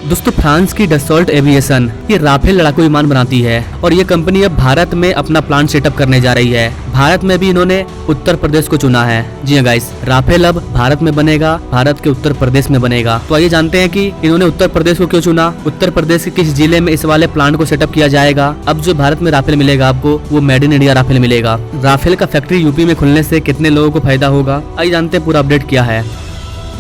दोस्तों फ्रांस की Dassault aviation ये राफेल लड़ाकू विमान बनाती है और ये कंपनी अब भारत में अपना प्लांट सेटअप करने जा रही है। भारत में भी इन्होंने उत्तर प्रदेश को चुना है। जी हाँ गाइस, राफेल अब भारत में बनेगा, भारत के उत्तर प्रदेश में बनेगा। तो आइए जानते हैं कि इन्होंने उत्तर प्रदेश को क्यों चुना, उत्तर प्रदेश के किस जिले में इस वाले प्लांट को सेटअप किया जाएगा। अब जो भारत में राफेल मिलेगा आपको वो मेड इन इंडिया राफेल मिलेगा। राफेल का फैक्ट्री यूपी में खुलने से कितने लोगों को फायदा होगा, आइए जानते हैं पूरा अपडेट क्या है।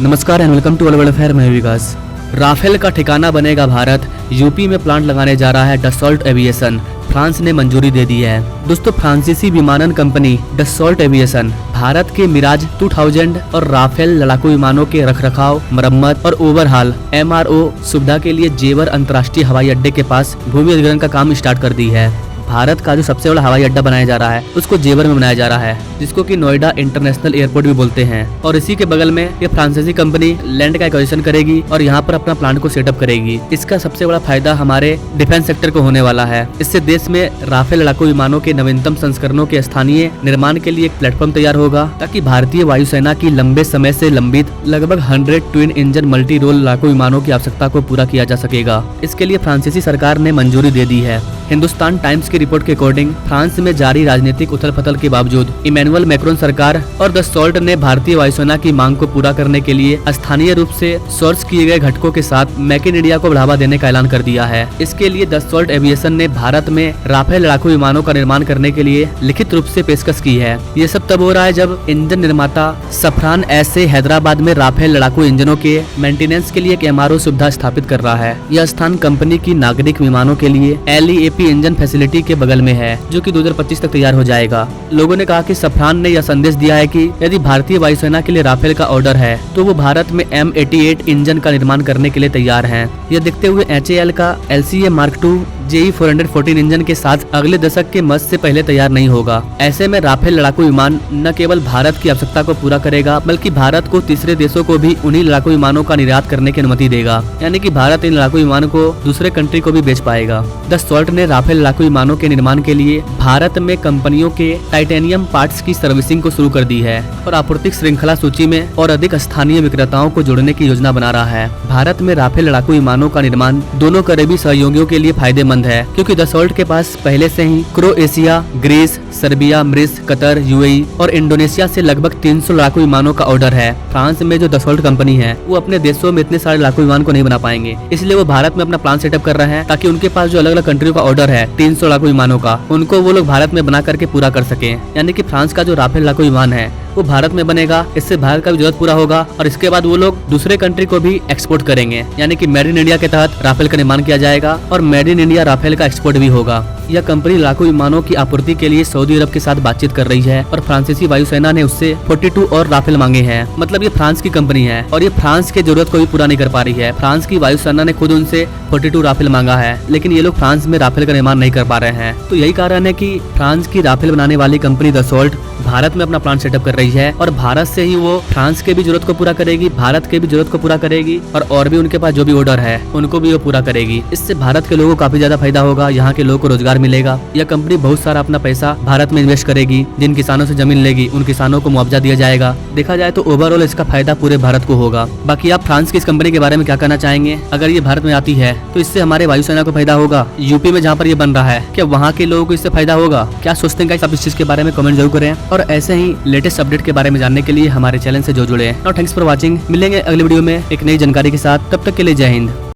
नमस्कार and welcome to all world affair, मैं विकास। राफेल का ठिकाना बनेगा भारत, यूपी में प्लांट लगाने जा रहा है डसॉल्ट एविएशन, फ्रांस ने मंजूरी दे दी है। दोस्तों फ्रांसीसी विमानन कंपनी डसॉल्ट एविएशन भारत के मिराज 2000 और राफेल लड़ाकू विमानों के रखरखाव, मरम्मत और ओवरहाल MRO सुविधा के लिए जेवर अंतर्राष्ट्रीय हवाई अड्डे के पास भूमि अधिग्रहण का काम स्टार्ट कर दी है। भारत का जो सबसे बड़ा हवाई अड्डा बनाया जा रहा है उसको जेवर में बनाया जा रहा है, जिसको कि नोएडा इंटरनेशनल एयरपोर्ट भी बोलते हैं। और इसी के बगल में ये फ्रांसीसी कंपनी लैंड का एक्विजिशन करेगी और यहाँ पर अपना प्लांट को सेटअप करेगी। इसका सबसे बड़ा फायदा हमारे डिफेंस सेक्टर को होने वाला है। इससे देश में राफेल लड़ाकू विमानों के नवीनतम संस्करणों के स्थानीय निर्माण के लिए एक प्लेटफॉर्म तैयार होगा, ताकि भारतीय वायुसेना की लंबे समय से लंबित लगभग 100 ट्विन इंजन मल्टी रोल लड़ाकू विमानों की आवश्यकता को पूरा किया जा सकेगा। इसके लिए फ्रांसीसी सरकार ने मंजूरी दे दी है। हिंदुस्तान टाइम्स की रिपोर्ट के अकॉर्डिंग फ्रांस में जारी राजनीतिक उथल पुथल के बावजूद इमैनुअल मैक्रोन सरकार और डसॉल्ट ने भारतीय वायुसेना की मांग को पूरा करने के लिए स्थानीय रूप से सोर्स किए गए घटकों के साथ मेक इन इंडिया को बढ़ावा देने का ऐलान कर दिया है। इसके लिए डसॉल्ट एविएशन ने भारत में राफेल लड़ाकू विमानों का निर्माण करने के लिए लिखित रूप से पेशकश की है। ये सब तब हो रहा है जब इंजन निर्माता सफरान ऐसे हैदराबाद में राफेल लड़ाकू इंजनों के मेंटेनेंस के लिए एक MRO सुविधा स्थापित कर रहा है। यह स्थान कंपनी की नागरिक विमानों के लिए LEAP इंजन फैसिलिटी के बगल में है, जो कि 2025 तक तैयार हो जाएगा। लोगों ने कहा कि सफरान ने यह संदेश दिया है कि यदि भारतीय वायुसेना के लिए राफेल का ऑर्डर है तो वो भारत में M88 इंजन का निर्माण करने के लिए तैयार हैं। यह देखते हुए HAL का LCA Mark II JE414 engine के साथ अगले दशक के मध्य से पहले तैयार नहीं होगा। ऐसे में राफेल लड़ाकू विमान न केवल भारत की आवश्यकता को पूरा करेगा, बल्कि भारत को तीसरे देशों को भी उन्हीं लड़ाकू विमानों का निर्यात करने की अनुमति देगा। यानी कि भारत इन लड़ाकू विमानों को दूसरे कंट्री को भी बेच पाएगा। डसॉल्ट ने राफेल लड़ाकू विमानों के निर्माण के लिए भारत में कंपनियों के टाइटेनियम पार्ट्स की सर्विसिंग को शुरू कर दी है और आपूर्ति श्रृंखला सूची में और अधिक स्थानीय विक्रेताओं को जोड़ने की योजना बना रहा है। भारत में राफेल लड़ाकू विमानों का निर्माण दोनों करीबी सहयोगियों के लिए फायदेमंद है, क्योंकि डसॉल्ट के पास पहले से ही क्रोएशिया, ग्रीस, सर्बिया, मिस्र, कतर, UAE और इंडोनेशिया से लगभग 300 लड़ाकू विमानों का ऑर्डर है। फ्रांस में जो डसॉल्ट कंपनी है वो अपने देशों में इतने सारे लड़ाकू विमान को नहीं बना पाएंगे, इसलिए वो भारत में अपना प्लान सेटअप कर रहे हैं, ताकि उनके पास जो अलग अलग कंट्रियों का ऑर्डर है 300 लड़ाकू विमानों का, उनको वो लोग भारत में बना करके पूरा कर सके। यानी कि फ्रांस का जो राफेल लड़ाकू विमान है वो भारत में बनेगा, इससे भारत का भी जरूरत पूरा होगा और इसके बाद वो लोग दूसरे कंट्री को भी एक्सपोर्ट करेंगे। यानी कि मेड इन इंडिया के तहत राफेल का निर्माण किया जाएगा और मेड इन इंडिया राफेल का एक्सपोर्ट भी होगा। यह कंपनी लड़ाकू विमानों की आपूर्ति के लिए सऊदी अरब के साथ बातचीत कर रही है और फ्रांसीसी वायुसेना ने उससे 42 और राफेल मांगे हैं। मतलब ये फ्रांस की कंपनी है और ये फ्रांस की जरूरत को भी पूरा नहीं कर पा रही है। फ्रांस की वायुसेना ने खुद उनसे 42 राफेल मांगा है, लेकिन ये लोग फ्रांस में राफेल का निर्माण नहीं कर पा रहे हैं। तो यही कारण है कि फ्रांस की राफेल बनाने वाली कंपनी डसॉल्ट भारत में अपना प्लांट सेटअप कर रही है और भारत से ही वो फ्रांस के भी जरूरत को पूरा करेगी, भारत के भी जरूरत को पूरा करेगी और भी उनके पास जो भी ऑर्डर है उनको भी वो पूरा करेगी। इससे भारत के लोगों को काफी ज्यादा फायदा होगा, यहाँ के लोगों को रोजगार मिलेगा। यह कंपनी बहुत सारा अपना पैसा भारत में इन्वेस्ट करेगी। जिन किसानों से जमीन लेगी उन किसानों को मुआवजा दिया जाएगा। देखा जाए तो ओवरऑल इसका फायदा पूरे भारत को होगा। बाकी आप फ्रांस की इस कंपनी के बारे में क्या कहना चाहेंगे? अगर ये भारत में आती है तो इससे हमारे वायुसेना को फायदा होगा। यूपी में जहाँ पर ये बन रहा है, क्या वहाँ के लोगों को इससे फायदा होगा? क्या सोचते हैं आप इस चीज के बारे में कमेंट जरूर करें और ऐसे ही लेटेस्ट अपडेट के बारे में जानने के लिए हमारे चैनल से जो जुड़े हैं। Thanks for watching. मिलेंगे अगली वीडियो में एक नई जानकारी के साथ, तब तक के लिए जय हिंद।